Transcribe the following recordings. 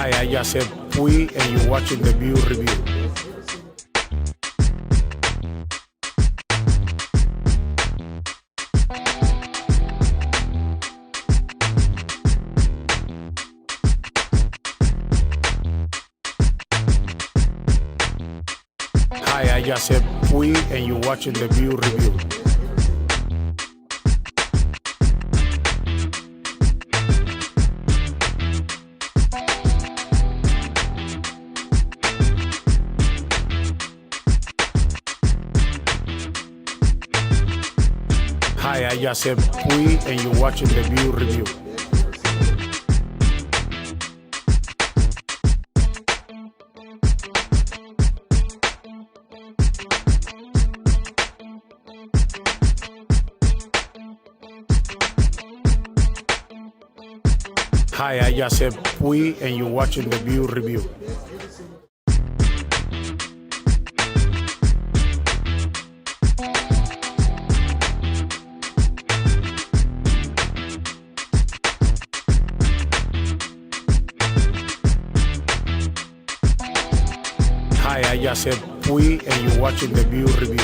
Hi, I just said Pui, and you're watching the View Review. Hi, I just said Pui, and you're watching the View Review. Hi, I just said Pui, and you're watching the View Review. Hi, I just said Pui, and you're watching the View Review. Hi, I just said Pui, and you're watching the View Review.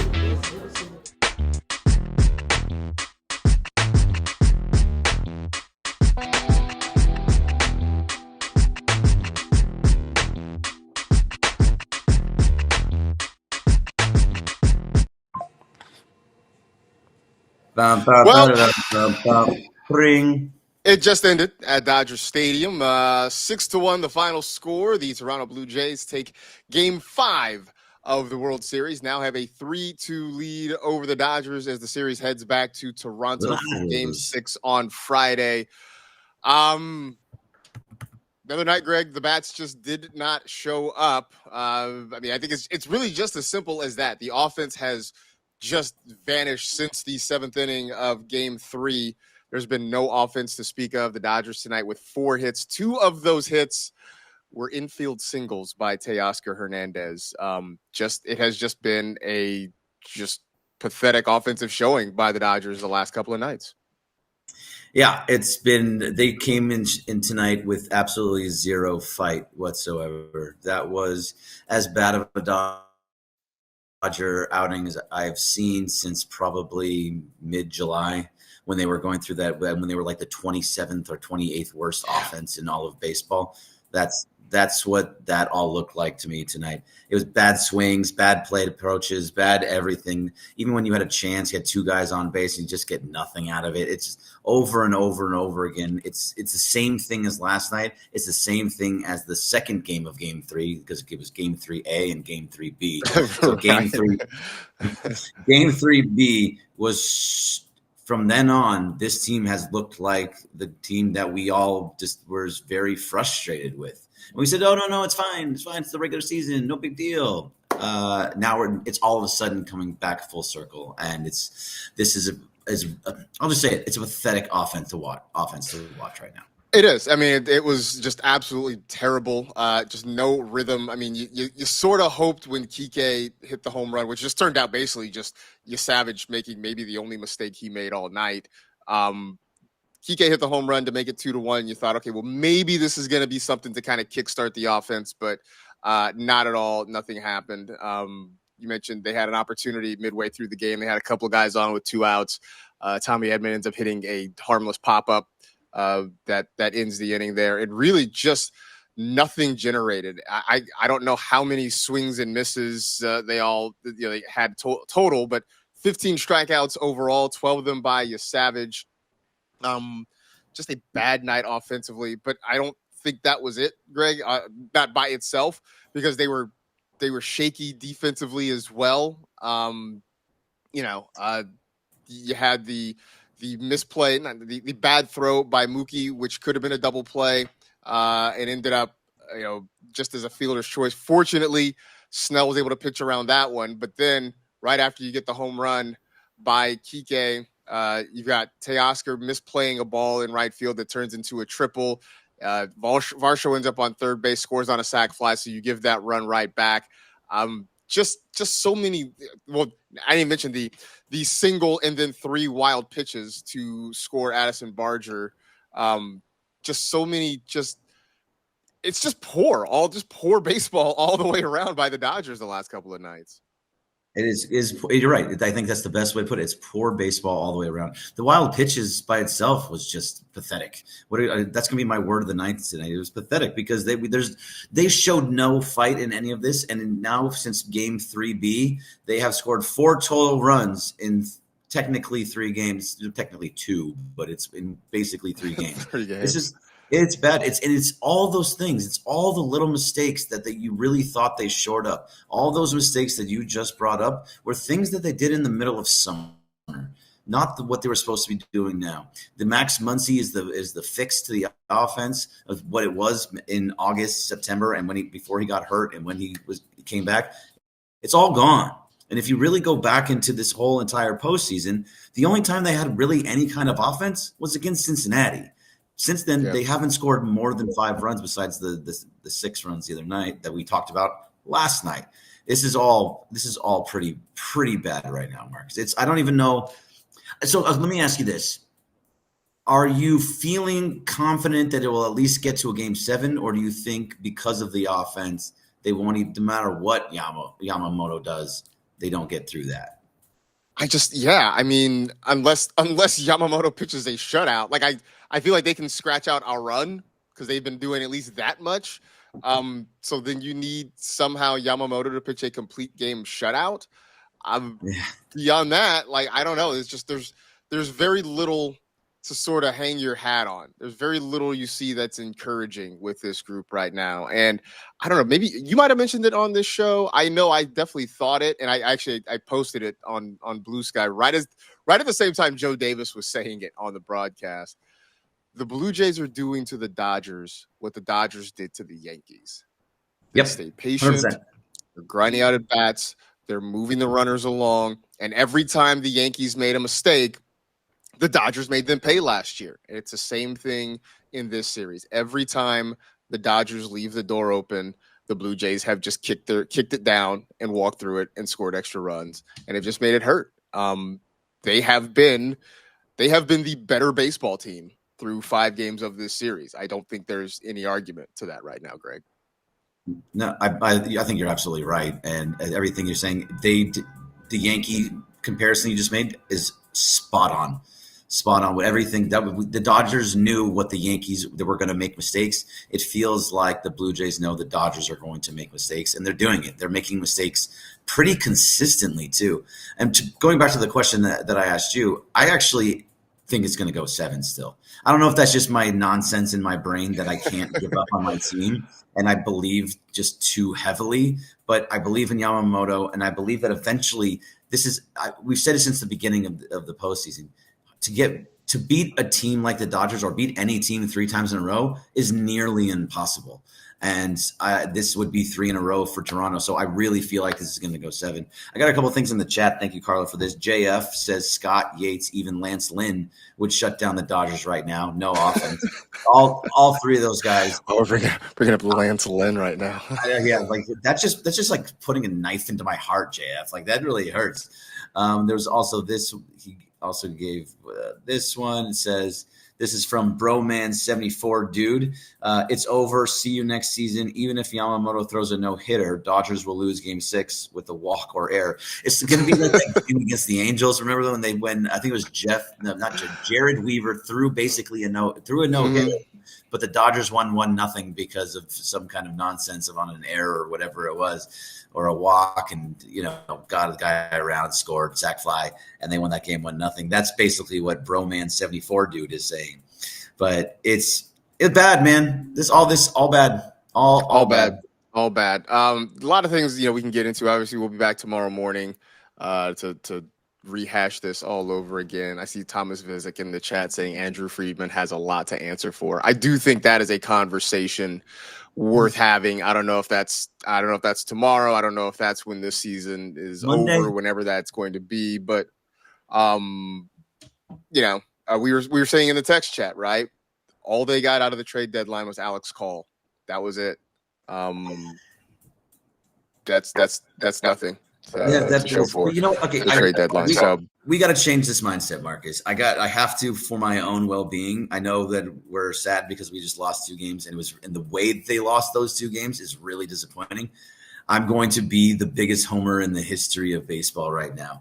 Ring. It just ended at Dodger Stadium. 6-1, the final score. The Toronto Blue Jays take Game 5 of the World Series. Now have a 3-2 lead over the Dodgers as the series heads back to Toronto for Game 6 on Friday. The other night, Greg, the bats just did not show up. I think it's really just as simple as that. The offense has just vanished since the 7th inning of Game 3. There's been no offense to speak of. The Dodgers tonight with 4 hits. 2 of those hits were infield singles by Teoscar Hernandez. It has just been a just pathetic offensive showing by the Dodgers the last couple of nights. Yeah, they came in tonight with absolutely zero fight whatsoever. That was as bad of a Dodger outing as I've seen since probably mid-July, when they were going through that, when they were like the 27th or 28th worst offense in all of baseball. That's what that all looked like to me tonight. It was bad swings, bad plate approaches, bad everything. Even when you had a chance, you had 2 guys on base and you just get nothing out of it. It's just over and over and over again. It's the same thing as last night. It's the same thing as the second game of Game 3, because it was Game 3A and Game 3B. So Game 3B was, from then on, this team has looked like the team that we all just were very frustrated with. And we said, oh, no, it's fine. It's the regular season. No big deal. Now it's all of a sudden coming back full circle. And I'll just say it. It's a pathetic offense to watch right now. It is. I mean, it was just absolutely terrible. Just no rhythm. I mean, you sort of hoped when Kike hit the home run, which just turned out basically just Savage making maybe the only mistake he made all night. Kike hit the home run to make it 2-1. You thought, okay, well, maybe this is going to be something to kind of kickstart the offense, but not at all. Nothing happened. You mentioned they had an opportunity midway through the game. They had a couple of guys on with 2 outs. Tommy Edman ends up hitting a harmless pop-up that ends the inning there. It really just nothing generated. I don't know how many swings and misses they all they had total, but 15 strikeouts overall, 12 of them by Savage. Just a bad night offensively, but I don't think that was it, Greg. Not by itself, because they were shaky defensively as well. You had the misplay, the bad throw by Mookie, which could have been a double play, and ended up, just as a fielder's choice. Fortunately, Snell was able to pitch around that one. But then right after you get the home run by Kike, you've got Teoscar misplaying a ball in right field that turns into a triple. Varsho ends up on third base, scores on a sac fly, so you give that run right back. Just so many. Well, I didn't mention the single and then 3 wild pitches to score Addison Barger. Just so many just it's just poor baseball all the way around by the Dodgers the last couple of nights. It is you're right. I think that's the best way to put it. It's poor baseball all the way around. The wild pitches by itself was just pathetic. That's gonna be my word of the night tonight. It was pathetic because they showed no fight in any of this, and now since Game 3B, they have scored 4 total runs in technically 3 games, technically 2, but it's in basically 3 games. It's bad. It's all those things. It's all the little mistakes that you really thought they shored up. All those mistakes that you just brought up were things that they did in the middle of summer, not what they were supposed to be doing now. The Max Muncy is the fix to the offense of what it was in August, September, and before he got hurt and when he came back. It's all gone. And if you really go back into this whole entire postseason, the only time they had really any kind of offense was against Cincinnati. Since then, They haven't scored more than 5 runs besides the 6 runs the other night that we talked about last night. This is all pretty bad right now, Marcus. I don't even know. So let me ask you this. Are you feeling confident that it will at least get to a Game 7, or do you think because of the offense, they won't even, no matter what Yamamoto does, they don't get through that? I mean, unless Yamamoto pitches a shutout, like I feel like they can scratch out a run because they've been doing at least that much. So then you need somehow Yamamoto to pitch a complete game shutout. Beyond that, like, I don't know. It's just there's very little to sort of hang your hat on. There's very little you see that's encouraging with this group right now. And I don't know, maybe you might have mentioned it on this show. I know I definitely thought it, and I posted it on Blue Sky right at the same time Joe Davis was saying it on the broadcast. The Blue Jays are doing to the Dodgers what the Dodgers did to the Yankees. They stay patient. 100%. They're grinding out at bats. They're moving the runners along. And every time the Yankees made a mistake, the Dodgers made them pay last year. And it's the same thing in this series. Every time the Dodgers leave the door open, the Blue Jays have just kicked it down and walked through it and scored extra runs. And it just made it hurt. They have been the better baseball team through 5 games of this series. I don't think there's any argument to that right now, Greg. No, I think you're absolutely right. And everything you're saying, the Yankee comparison you just made is spot on with everything that the Dodgers knew what the Yankees, they were going to make mistakes. It feels like the Blue Jays know the Dodgers are going to make mistakes, and they're doing it. They're making mistakes pretty consistently too. And going back to the question that I asked you, I actually think it's going to go 7 still. I don't know if that's just my nonsense in my brain that I can't give up on my team, and I believe just too heavily, but I believe in Yamamoto, and I believe that eventually we've said it since the beginning of the postseason. To beat a team like the Dodgers or beat any team 3 times in a row is nearly impossible. And this would be 3 in a row for Toronto. So I really feel like this is going to go 7. I got a couple of things in the chat. Thank you, Carlo, for this. JF says Scott, Yates, even Lance Lynn would shut down the Dodgers right now. No offense. all 3 of those guys. Oh, we're bringing up Lance Lynn right now. Yeah, like that's just like putting a knife into my heart, JF. Like that really hurts. There's also this. He also gave this one. It says, this is from Broman74 dude. It's over. See you next season. Even if Yamamoto throws a no-hitter, Dodgers will lose Game 6 with a walk or error. It's going to be like that game against the Angels. Remember when I think it was Jared Weaver threw basically a no-hitter, but the Dodgers won 1-0 because of some kind of nonsense on an error or whatever it was, or a walk, and got a guy around, scored, sac fly, and they won that game 1-0. That's basically what Broman74 dude is saying. But it's bad, man. All bad. All bad. All bad. A lot of things we can get into. Obviously, we'll be back tomorrow morning to rehash this all over again. I see Thomas Visick in the chat saying Andrew Friedman has a lot to answer for. I do think that is a conversation worth having. I don't know if that's tomorrow. I don't know if that's when this season is Monday. Over, whenever that's going to be. But we were saying in the text chat, right? All they got out of the trade deadline was Alex Call. That was it. That's nothing. To show for the trade deadline. We got to change this mindset, Marcus. I have to for my own well-being. I know that we're sad because we just lost 2 games, and the way they lost those 2 games is really disappointing. I'm going to be the biggest homer in the history of baseball right now.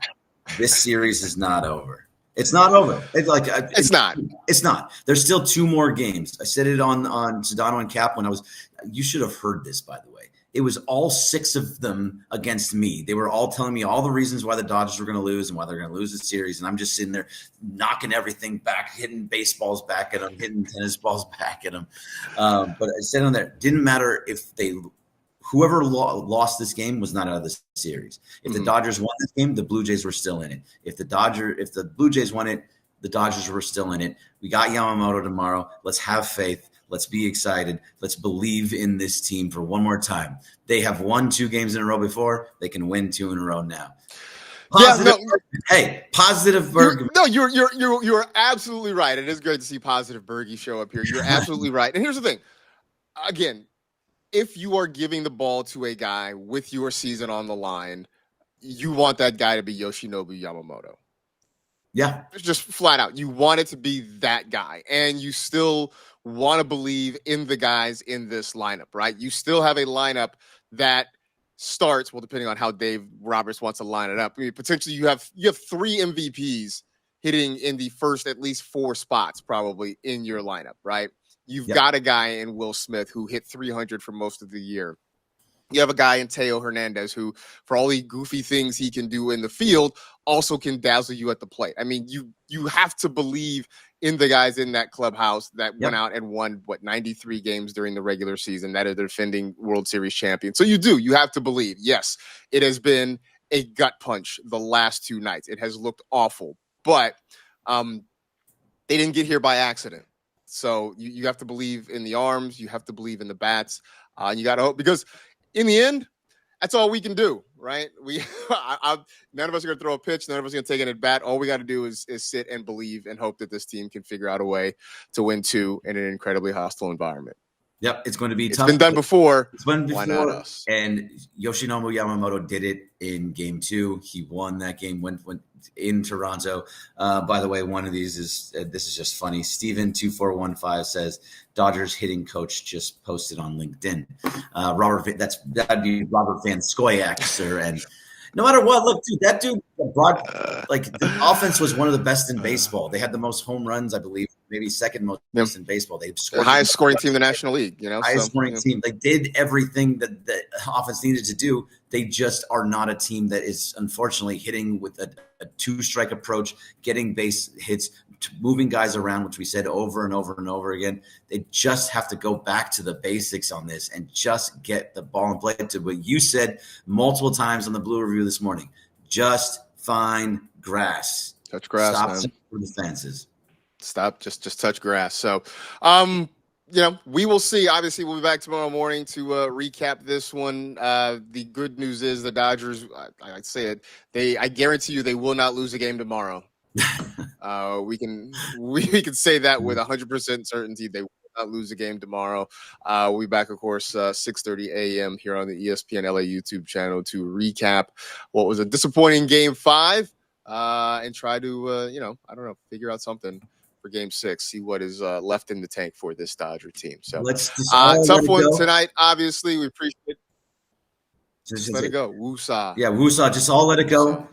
This series is not over. It's not over. It's not. It's not. There's still 2 more games. I said it on Sedano and Cap when you should have heard this, by the way. It was all 6 of them against me. They were all telling me all the reasons why the Dodgers were going to lose and why they're going to lose the series. And I'm just sitting there knocking everything back, hitting baseballs back at them, hitting tennis balls back at them. But I said on there, didn't matter if whoever lost this game was not out of the series. If the Dodgers won this game, the Blue Jays were still in it. If the Blue Jays won it, the Dodgers were still in it. We got Yamamoto tomorrow. Let's have faith. Let's be excited. Let's believe in this team for one more time. They have won 2 games in a row before. They can win 2 in a row now. Positive Berg. You're absolutely right. It is great to see positive Bergie show up here. You're absolutely right. And here's the thing. Again, if you are giving the ball to a guy with your season on the line, you want that guy to be Yoshinobu Yamamoto. Yeah. Just flat out. You want it to be that guy. And you still want to believe in the guys in this lineup, right? You still have a lineup that starts, well, depending on how Dave Roberts wants to line it up. I mean, potentially you have 3 MVPs hitting in the first at least 4 spots probably in your lineup, right? You've got a guy in Will Smith who hit 300 for most of the year. You have a guy in Teo Hernandez who, for all the goofy things he can do in the field, also can dazzle you at the plate. I mean, you have to believe in the guys in that clubhouse that went out and won, 93 games during the regular season, that are the defending World Series champion. So you have to believe. Yes, it has been a gut punch the last 2 nights. It has looked awful, but they didn't get here by accident. So you have to believe in the arms. You have to believe in the bats. You got to hope, because in the end, that's all we can do, right? None of us are going to throw a pitch. None of us are going to take it at bat. All we got to do is sit and believe and hope that this team can figure out a way to win 2 in an incredibly hostile environment. Yep, it's going to be tough. It's been done before. Why not us? And Yoshinobu Yamamoto did it in Game 2. He won that game when in Toronto. By the way, one of these is this is just funny. Steven2415 says Dodgers hitting coach just posted on LinkedIn. That'd be Robert Van Scoyac, sir. And no matter what, look, dude, that dude the offense was one of the best in baseball. They had the most home runs, I believe, maybe second most in baseball. They scored the highest scoring team in the National League. Highest scoring team. They did everything that the offense needed to do. They just are not a team that is unfortunately hitting with a 2-strike approach, getting base hits, moving guys around, which we said over and over and over again. They just have to go back to the basics on this and just get the ball in play. To what you said multiple times on the Blue Review this morning, just find grass. Touch grass. Stop for the fences. Stop. Just touch grass. So, we will see. Obviously, we'll be back tomorrow morning to recap this one. The good news is the Dodgers, I say it, I guarantee you they will not lose a game tomorrow. We can say that with 100% certainty. They will not lose a game tomorrow. We'll be back, of course, 6:30 a.m. here on the ESPN LA YouTube channel to recap what was a disappointing Game 5 and try to, figure out something for Game 6, see what is left in the tank for this Dodger team. So tough one tonight. Obviously, we appreciate it. Just let it go. Woosah. Yeah, woosah. Just all let it go.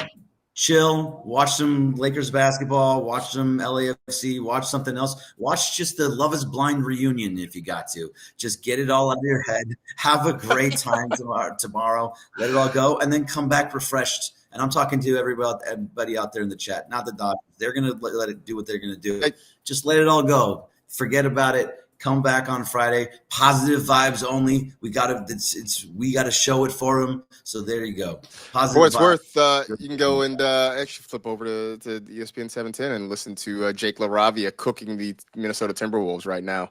Chill. Watch some Lakers basketball. Watch some LAFC. Watch something else. Watch just the Love Is Blind reunion if you got to. Just get it all out of your head. Have a great time tomorrow. Let it all go, and then come back refreshed. And I'm talking to everybody out there in the chat, not the Dodgers. They're going to let it do what they're going to do. Just let it all go. Forget about it. Come back on Friday. Positive vibes only. We got to show it for them. So there you go. Positive. For what it's worth, you can go and actually flip over to ESPN 710 and listen to Jake LaRavia cooking the Minnesota Timberwolves right now,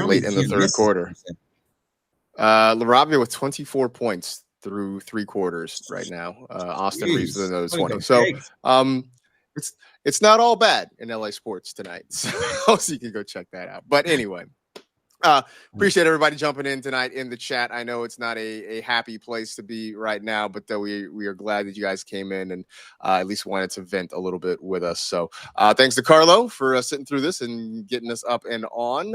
late in the third quarter. LaRavia with 24 points through 3 quarters right now. Austin Reeves with another 20. So it's not all bad in LA sports tonight. So you can go check that out. But anyway, Appreciate everybody jumping in tonight in the chat. I know it's not a happy place to be right now, but we are glad that you guys came in and at least wanted to vent a little bit with us. So thanks to Carlo for sitting through this and getting us up and on.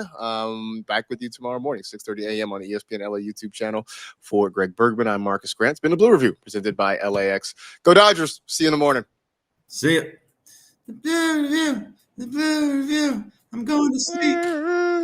Back with you tomorrow morning, 6:30 a.m. on the ESPN LA YouTube channel. For Greg Bergman, I'm Marcus Grant. It's been the Blue Review presented by LAX. Go Dodgers. See you in the morning. See ya. The Blue Review. The Blue Review. I'm going to sleep.